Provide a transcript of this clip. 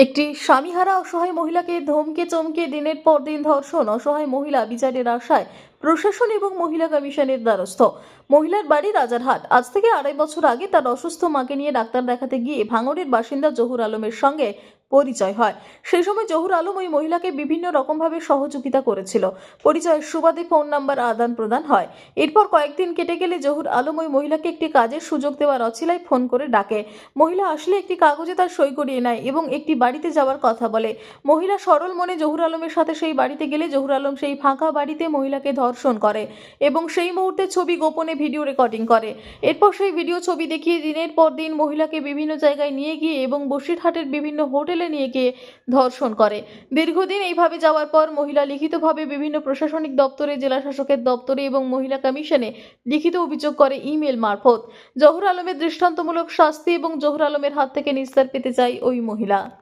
একটি স্বামীহারা অসহায় মহিলাকে ধমকে চমকে দিনের পর দিন ধর্ষণ। অসহায় মহিলা বিচারের আশায় প্রশাসন এবং মহিলা কমিশনের দ্বারস্থ। মহিলার বাড়ি রাজারহাট। আজ থেকে 2.5 বছর আগে তার অসুস্থ মাকে নিয়ে ডাক্তার দেখাতে গিয়ে ভাঙড়ের বাসিন্দা জহুর আলমের সঙ্গে পরিচয় হয়। সেই সময় জহুর আলম ওই মহিলাকে বিভিন্ন রকমভাবে সহযোগিতা করেছিল। পরিচয়ের সুবাদে ফোন নাম্বার আদান প্রদান হয়। এরপর কয়েকদিন কেটে গেলে জহুর আলম ওই মহিলাকে একটি কাজের সুযোগ দেওয়ার অছিলায় ফোন করে ডাকে। মহিলা আসলে একটি কাগজে তার সই করিয়ে নেয় এবং একটি বাড়িতে যাওয়ার কথা বলে। মহিলা সরল মনে জহুর আলমের সাথে সেই বাড়িতে গেলে জহুর আলম সেই ফাঁকা বাড়িতে মহিলাকে ধর্ষণ করে এবং সেই মুহূর্তে ছবি গোপনে ভিডিও রেকর্ডিং করে। এরপর সেই ভিডিও ছবি দেখিয়ে দিনের পর দিন মহিলাকে বিভিন্ন জায়গায় নিয়ে গিয়ে এবং বসিরহাটের বিভিন্ন হোটেলে নিয়ে গিয়ে ধর্ষণ করে। দীর্ঘদিন এইভাবে যাওয়ার পর মহিলা লিখিতভাবে বিভিন্ন প্রশাসনিক দপ্তরে, জেলা শাসকের দপ্তরে এবং মহিলা কমিশনে লিখিত অভিযোগ করে ইমেল মারফত। জহুর আলমের দৃষ্টান্তমূলক শাস্তি এবং জহুর আলমের হাত থেকে নিস্তার পেতে চায় ওই মহিলা।